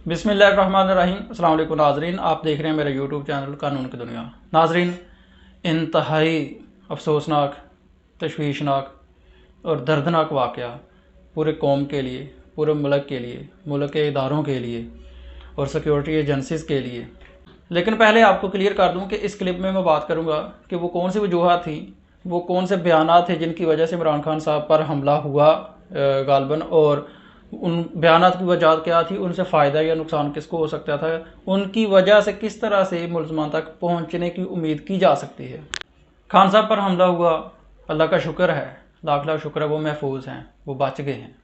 बिस्मिल्लाहिर्रहमानिर्रहीम। अस्सलाम वालेकुम नाजरीन, आप देख रहे हैं मेरा यूट्यूब चैनल कानून की दुनिया। नाजरीन, इंतहाई अफसोसनाक, तशवीशनाक और दर्दनाक वाक़या पूरे कौम के लिए, पूरे मुल्क के लिए, मुल्क के इदारों के लिए और सिक्योरिटी एजेंसीज़ के लिए। लेकिन पहले आपको क्लियर कर दूं कि इस क्लिप में मैं बात करूंगा कि वो कौन सी वजूहत थी, वो कौन से बयानात थे जिनकी वजह से इमरान खान साहब पर हमला हुआ गालबन, और उन बयानात की वजह क्या थी, उनसे फ़ायदा या नुकसान किसको हो सकता था, उनकी वजह से किस तरह से मुलजमान तक पहुंचने की उम्मीद की जा सकती है। खान साहब पर हमला हुआ, अल्लाह का शुक्र है, लाख लाख शुक्र है, वो महफूज हैं, वो बच गए हैं।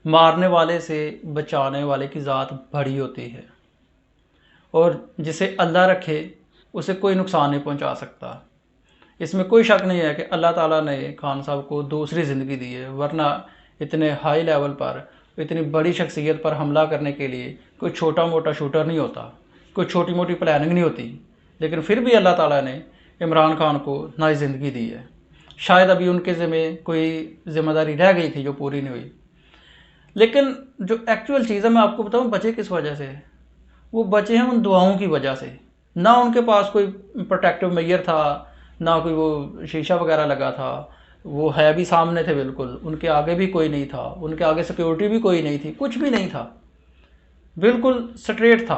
मारने वाले से बचाने वाले की ज़ात बड़ी होती है और जिसे अल्लाह रखे उसे कोई नुकसान नहीं पहुंचा सकता। इसमें कोई शक नहीं है कि अल्लाह ताला ने खान साहब को दूसरी ज़िंदगी दी है, वरना इतने हाई लेवल पर, इतनी बड़ी शख्सियत पर हमला करने के लिए कोई छोटा मोटा शूटर नहीं होता, कोई छोटी मोटी प्लानिंग नहीं होती। लेकिन फिर भी अल्लाह ताला ने इमरान खान को नई ज़िंदगी दी है। शायद अभी उनके ज़िम्मे कोई ज़िम्मेदारी रह गई थी जो पूरी नहीं हुई। लेकिन जो एक्चुअल चीज़ है, मैं आपको बताऊँ बचे किस वजह से। वो बचे हैं उन दुआओं की वजह से। ना उनके पास कोई प्रोटेक्टिव मेजर था, ना कोई वो शीशा वगैरह लगा था, वो है भी सामने थे बिल्कुल, उनके आगे भी कोई नहीं था, उनके आगे सिक्योरिटी भी कोई नहीं थी, कुछ भी नहीं था, बिल्कुल स्ट्रेट था।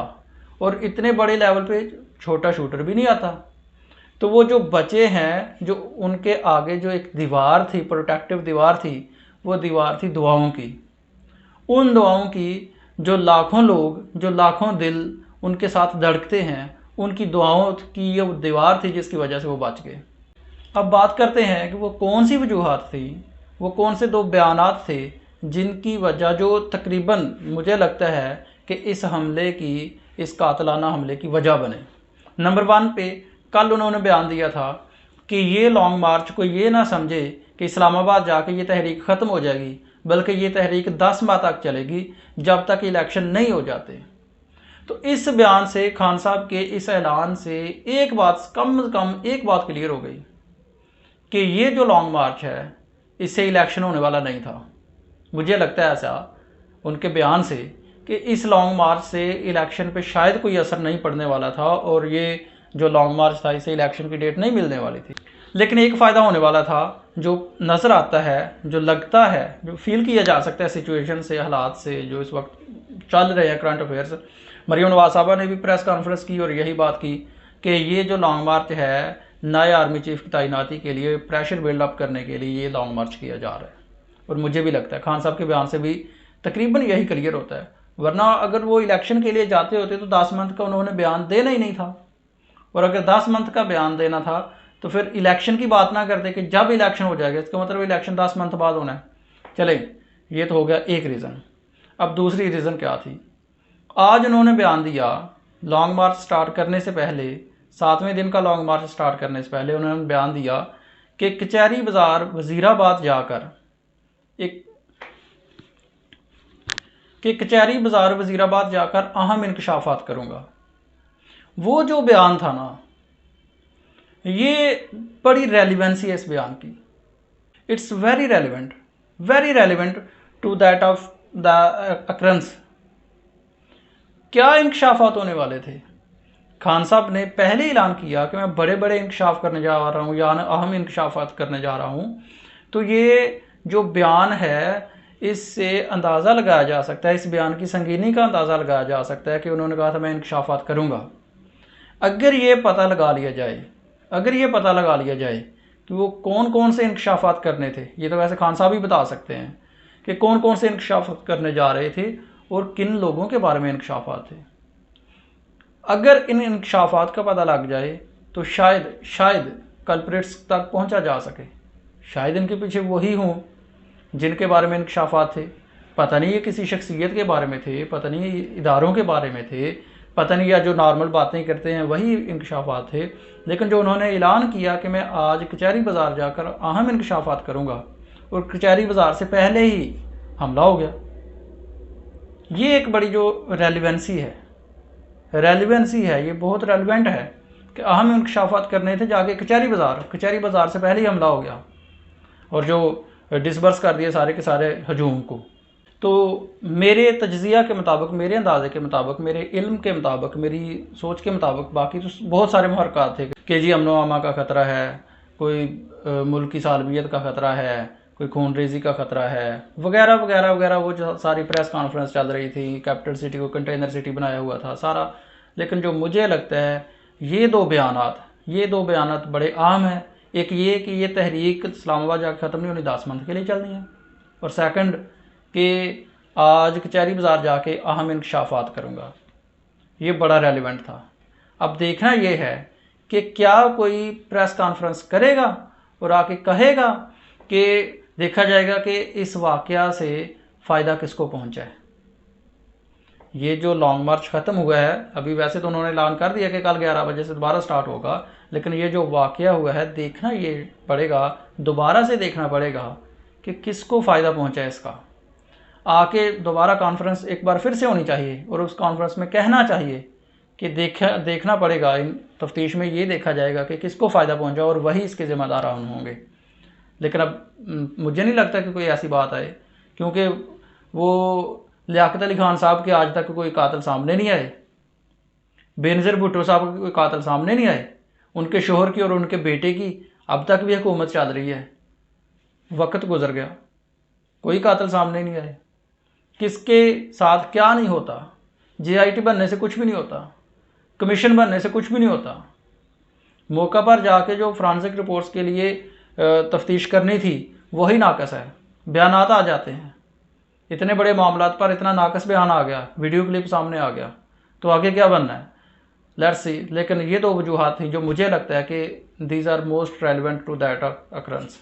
और इतने बड़े लेवल पे छोटा शूटर भी नहीं आता। तो वो जो बचे हैं, जो उनके आगे जो एक दीवार थी, प्रोटेक्टिव दीवार थी, वो दीवार थी दुआओं की। उन दुआओं की जो लाखों लोग, जो लाखों दिल उनके साथ धड़कते हैं, उनकी दुआओं की ये दीवार थी जिसकी वजह से वो बच गए। अब बात करते हैं कि वो कौन सी वजूहत थी, वो कौन से दो बयानात थे जिनकी वजह, जो तकरीबन मुझे लगता है कि इस हमले की, इस कातलाना हमले की वजह बने। नंबर 1 पे कल उन्होंने बयान दिया था कि ये लॉन्ग मार्च को ये ना समझे कि इस्लामाबाद जाके ये तहरीक ख़त्म हो जाएगी, बल्कि ये तहरीक 10 माह तक चलेगी जब तक इलेक्शन नहीं हो जाते। तो इस बयान से, खान साहब के इस ऐलान से एक बात, कम से कम एक बात क्लियर हो गई कि ये जो लॉन्ग मार्च है इससे इलेक्शन होने वाला नहीं था। मुझे लगता है ऐसा उनके बयान से कि इस लॉन्ग मार्च से इलेक्शन पे शायद कोई असर नहीं पड़ने वाला था, और ये जो लॉन्ग मार्च था इससे इलेक्शन की डेट नहीं मिलने वाली थी। लेकिन एक फ़ायदा होने वाला था जो नज़र आता है, जो लगता है, जो फील किया जा सकता है सिचुएशन से, हालात से जो इस वक्त चल रहे हैं, करंट अफेयर्स। मरीम नवाज साहबा ने भी प्रेस कॉन्फ्रेंस की और यही बात की कि ये जो लॉन्ग मार्च है, नए आर्मी चीफ की तैनाती के लिए, प्रेशर बिल्डअप करने के लिए ये लॉन्ग मार्च किया जा रहा है। और मुझे भी लगता है खान साहब के बयान से भी तकरीबन यही क्लियर होता है। वरना अगर वो इलेक्शन के लिए जाते होते तो 10 मंथ का उन्होंने बयान देना ही नहीं था। और अगर 10 मंथ का बयान देना था तो फिर इलेक्शन की बात ना करते कि जब इलेक्शन हो जाएगा, इसका मतलब इलेक्शन 10 मंथ बाद होना है। चले, ये तो हो गया एक रीज़न। अब दूसरी रीज़न क्या थी? आज उन्होंने बयान दिया, लॉन्ग मार्च स्टार्ट करने से पहले, 7वें दिन का लॉन्ग मार्च स्टार्ट करने से पहले उन्होंने बयान दिया कि कचहरी बाज़ार वज़ीराबाद जाकर अहम इंकशाफात करूँगा। वो जो बयान था ना, ये बड़ी रेलिवेंसी है इस बयान की। It's very relevant to that of the occurrence. क्या इंकशाफात होने वाले थे? खान साहब ने पहले ऐलान किया कि मैं बड़े बड़े इंकशाफ करने जा रहा हूँ या अहम इंकशाफात करने जा रहा हूँ। तो ये जो बयान है, इससे अंदाज़ा लगाया जा सकता है, इस बयान की संगीनी का अंदाज़ा लगाया जा सकता है कि उन्होंने कहा था मैं इंकशाफात करूँगा। अगर ये पता लगा लिया जाए कि वो कौन कौन से इंकशाफात करने थे, ये तो वैसे खान साहब ही बता सकते हैं कि कौन कौन से इंकशाफात करने जा रहे थे और किन लोगों के बारे में इंकशाफात थे। अगर इन इंकशाफात का पता लग जाए तो शायद कल्प्रिट्स तक पहुंचा जा सके। शायद इनके पीछे वही हों जिनके बारे में इंकशाफात थे। पता नहीं ये किसी शख्सियत के बारे में थे, पता नहीं ये इदारों के बारे में थे, पता नहीं, या जो नॉर्मल बातें करते हैं वही इंकशाफात थे। लेकिन जो उन्होंने ऐलान किया कि मैं आज कचहरी बाज़ार जाकर अहम इंकशाफात करूँगा, और कचहरी बाज़ार से पहले ही हमला हो गया। ये एक बड़ी जो रेलिवेंसी है, ये बहुत रेलिवेंट है कि अहम इंकशाफात करने थे, जाके कचहरी बाज़ार से पहले ही हमला हो गया और जो डिसबर्स कर दिए सारे के सारे हजूम को। تو میرے تجزیہ کے مطابق، میرے اندازے کے مطابق، میرے علم کے مطابق، میری سوچ کے مطابق، باقی تو بہت سارے محرکات تھے کہ جی امن و امان کا خطرہ ہے، کوئی ملک کی سالمیت کا خطرہ ہے، کوئی خون ریزی کا خطرہ ہے، وغیرہ وغیرہ وغیرہ. وہ جو ساری پریس کانفرنس چل رہی تھی، کیپٹل سٹی کو کنٹینر سٹی بنایا ہوا تھا سارا. لیکن جو مجھے لگتا ہے یہ دو بیانات بڑے اہم ہیں. ایک یہ کہ یہ تحریک اسلام آباد جا کے ختم نہیں ہونی، 10 منتھ کے لیے چلنی ہے. اور سیکنڈ کہ آج کچہری بازار جا کے اہم انکشافات کروں گا. یہ بڑا ریلیونٹ تھا. اب دیکھنا یہ ہے کہ کیا کوئی پریس کانفرنس کرے گا اور آ کے کہے گا کہ دیکھا جائے گا کہ اس واقعہ سے فائدہ کس کو پہنچا ہے. یہ جو لانگ مارچ ختم ہوا ہے ابھی، ویسے تو انہوں نے اعلان کر دیا کہ کل 11 بجے سے دوبارہ سٹارٹ ہوگا، لیکن یہ جو واقعہ ہوا ہے دیکھنا یہ پڑے گا، دوبارہ سے دیکھنا پڑے گا کہ کس کو فائدہ پہنچا ہے اس کا. آ کے دوبارہ کانفرنس ایک بار پھر سے ہونی چاہیے اور اس کانفرنس میں کہنا چاہیے کہ دیکھنا پڑے گا، ان تفتیش میں یہ دیکھا جائے گا کہ کس کو فائدہ پہنچا اور وہی اس کے ذمہ داران ہوں گے. لیکن اب مجھے نہیں لگتا کہ کوئی ایسی بات آئے، کیونکہ وہ لیاقت علی خان صاحب کے آج تک کوئی قاتل سامنے نہیں آئے، بے نظیر بھٹو صاحب کے کوئی قاتل سامنے نہیں آئے، ان کے شوہر کی اور ان کے بیٹے کی اب تک بھی حکومت چل رہی ہے. وقت گزر گیا، کوئی قاتل سامنے نہیں آئے. کس کے ساتھ کیا نہیں ہوتا. جے آئی ٹی بننے سے کچھ بھی نہیں ہوتا، کمیشن بننے سے کچھ بھی نہیں ہوتا. موقع پر جا کے جو فرانسک رپورٹس کے لیے تفتیش کرنی تھی وہی ناقص ہے. بیانات آ جاتے ہیں، اتنے بڑے معاملات پر اتنا ناقص بیان آ گیا، ویڈیو کلپ سامنے آ گیا، تو آگے کیا بننا ہے؟ Let's see. لیکن یہ دو وجوہات تھیں جو مجھے لگتا ہے کہ these are most relevant to that occurrences.